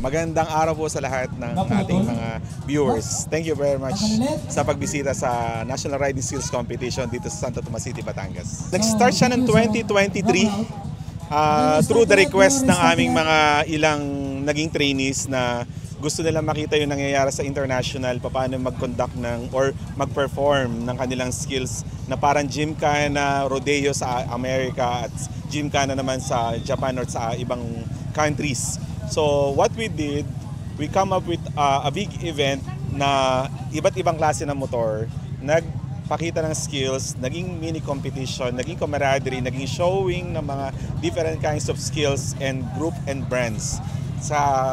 Magandang araw po sa lahat ng ating mga viewers. Thank you very much sa pagbisita sa National Riding Skills Competition dito sa Santo Tomas City, Batangas. Nag-start siya ng 2023 through the request ng aming mga ilang naging trainees na gusto nilang makita yung nangyayari sa international, paano mag-conduct or mag-perform ng kanilang skills na parang gymkhana, rodeo sa Amerika at gymkhana naman sa Japan or sa ibang countries. So what we did, we come up with a big event na iba't ibang klase ng motor, nagpakita ng skills, naging mini competition, naging camaraderie, naging showing ng mga different kinds of skills and group and brands.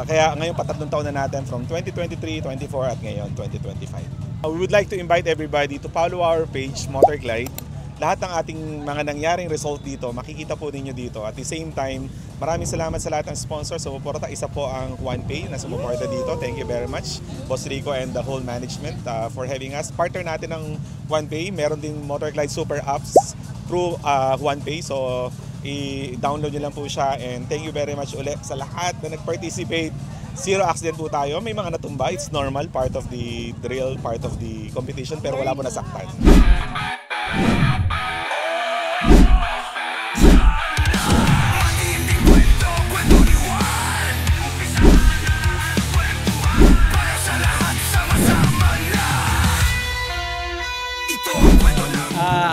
Kaya ngayon patatlong taon na natin from 2023, 24 at ngayon 2025. We would like to invite everybody to follow our page, Motorglide. Lahat ng ating mga nangyaring result dito, makikita po ninyo dito. At the same time, maraming salamat sa lahat ng sponsors. Sumuporta, isa po ang OnePay na sumuporta dito. Thank you very much, Boss Rico and the whole management for having us. Partner natin ng OnePay, meron din Motorglide Super Apps through OnePay. So, i-download nyo lang po siya. And thank you very much ulit sa lahat na nag-participate. Zero accident po tayo. May mga natumba. It's normal, part of the drill, part of the competition. Pero wala po nasaktan.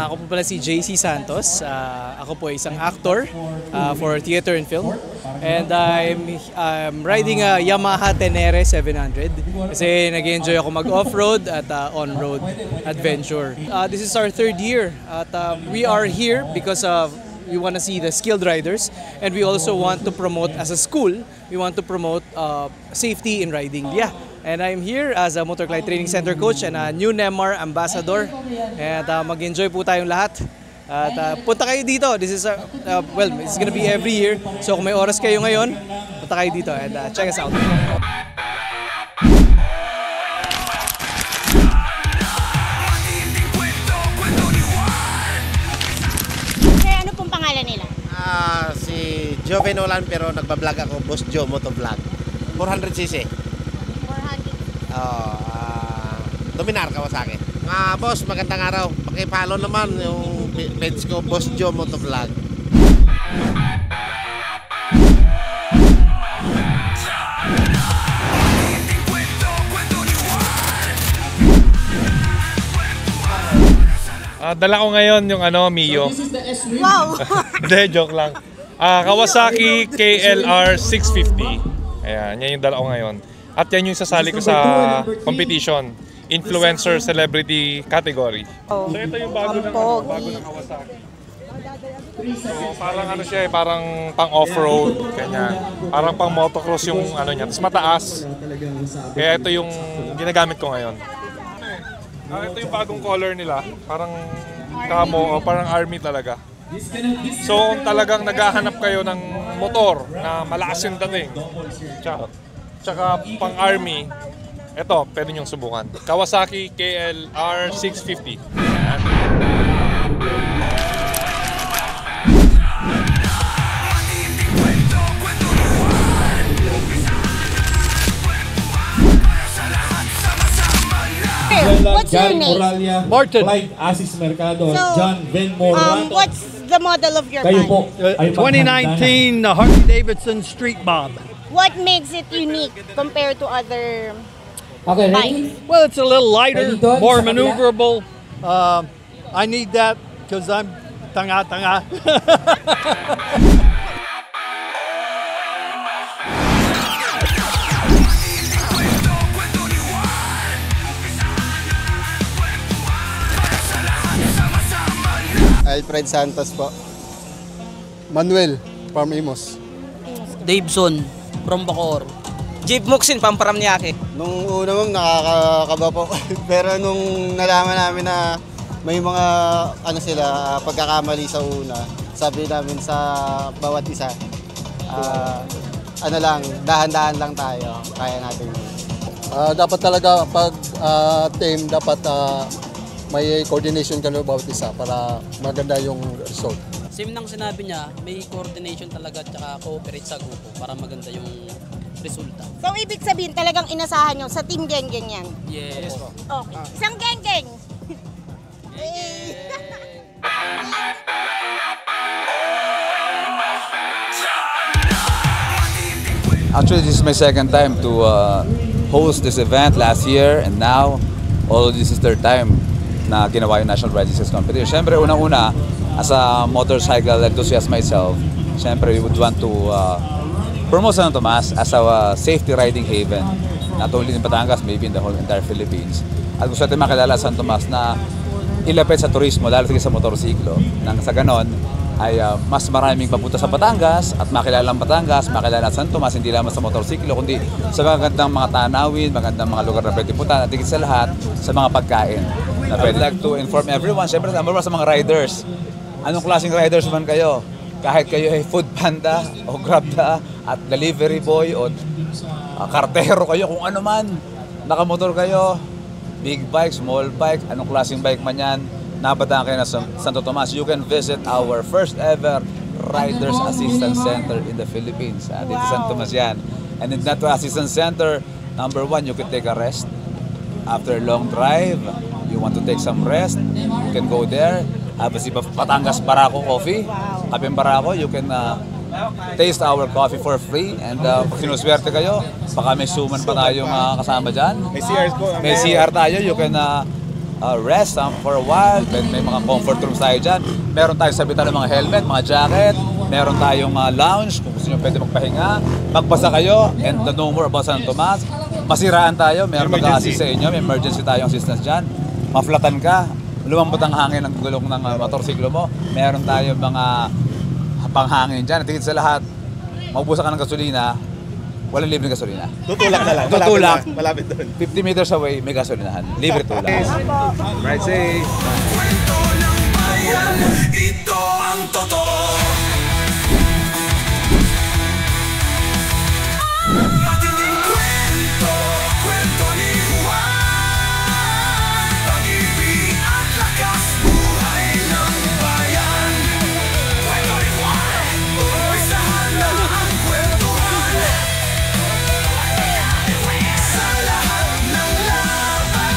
Ako po pala si JC Santos. Ako po ay isang actor for theater and film. And I'm riding a Yamaha Tenere 700 kasi nag-enjoy ako mag-off-road at on-road adventure. This is our third year at we are here because we want to see the skilled riders, and we also want to promote, as a school, we want to promote safety in riding. Yeah. And I'm here as a Motorglide Training Center coach and a new NEMAR ambassador. And mag-enjoy po tayong lahat. At punta kayo dito. This is well, it's gonna be every year. So kung may oras kayo ngayon, punta kayo dito and check us out. Sir, ano pong pangalan nila? Si Joven Nolan, pero nagbablog ako, Boss Joe Motovlog. 400cc. Dominar Kawasaki. Boss, magandang araw. Paki-follow naman yung page ko, Boss Joe Motovlog. Dala ko ngayon yung Mio. Wow! Hindi, joke lang. Kawasaki KLR 650. Ayan, yan yung dala ko ngayon. At yan yung sasali ko sa competition, influencer celebrity category. So ito yung bago ng Kawasaki. So parang siya, parang pang off-road, kanya. Parang pang motocross yung niya, tapos mataas. Kaya ito yung ginagamit ko ngayon. Ito yung bagong color nila, parang camo o parang army talaga. So talagang naghahanap kayo ng motor na malakas yung dating. Tsaka pang-army, ito, pwede niyong subukan. Kawasaki KLR 650. What's your name? Martin. Flight Asis Mercado. So, John Van Morato. What's the model of your Kayo bike? po ay 2019 Harley-Davidson Street Mob. What makes it unique compared to other Okay, ready? bikes? Well, it's a little lighter, Ready, Don? more Sa kabila? maneuverable. I need that because I'm tanga-tanga. Alfred Santos po. Manuel from Imos. Daveson from Bacoor. Jeep Muxin, Pamparamniake. Nung una mong nakakakaba po. Pero nung nalaman namin na may mga pagkakamali sa una, sabi namin sa bawat isa, ano lang, dahan-dahan lang tayo. Kaya natin yun. Dapat talaga pag team, dapat may coordination ka bawat isa para maganda yung result. Same nang sinabi niya, may coordination talaga at saka cooperate sa grupo para maganda yung resulta. So, ibig sabihin talagang inasahan nyo sa Team Geng-Geng yan? Yes. Okay. Isang Geng-Geng! Actually, this is my second time to host this event last year and now, although this is third time na ginawa yung National Riding Skills Competition. Siyempre, unang-una, as a motorcycle enthusiast myself, siyempre, we would want to promote San Tomas as a safety riding haven. Not only in Batangas, maybe in the whole entire Philippines. At gusto natin makilala San Tomas na ilapit sa turismo, lalo sa motorsiklo. Nang sa ganon, ay mas maraming papunta sa Batangas at makilala ang Batangas, makilala San Tomas, hindi lamang sa motorsiklo, kundi sa magandang mga tanawin, magandang mga lugar na pwede punta, at higit sa lahat, sa mga pagkain. Na pwede like to inform everyone, siyempre sa mga riders. Anong klaseng riders man kayo? Kahit kayo ay food panda o grabda at delivery boy o kartero kayo, kung ano man, nakamotor kayo, big bike, small bike, anong klaseng bike man yan, napadaan kayo na sa Santo Tomas, you can visit our first ever Riders Assistance Center in the Philippines. Dito sa Santo Tomas yan. And in that assistance center, number one, you can take a rest. After a long drive, you want to take some rest, you can go there. Basi Batangas Barako Coffee, Kapeng Barako, you can taste our coffee for free. And pag sinuswerte kayo, baka may suman pa tayong kasama dyan. May CR po. May CR tayo, you can rest for a while. May mga comfort rooms tayo dyan. Meron tayong sabitan ng mga helmet, mga jacket. Meron tayong lounge kung gusto nyo pwede magpahinga. Magbasa kayo and know more about San Tomas. Masiraan tayo, meron mag-assist sa inyo. May emergency tayong assistance dyan. Maflatan ka, lumambot ang hangin ng gulong ng motorsiklo mo. Meron tayong mga panghangin dyan. At higit sa lahat, magbusa ka ng gasolina, walang libreng gasolina. Tutulak na lang. Tutulak. Malapit doon. 50 meters away, may gasolinahan. Libre tulak. Right, safe. Ito ang totoo. Matinding kwento, kwento ni Juan. Pag-ibig at lakas, buhay ng bayan. Kwento ni Juan, umpisahan na ang kwentuhan. Sa lahat ng laban.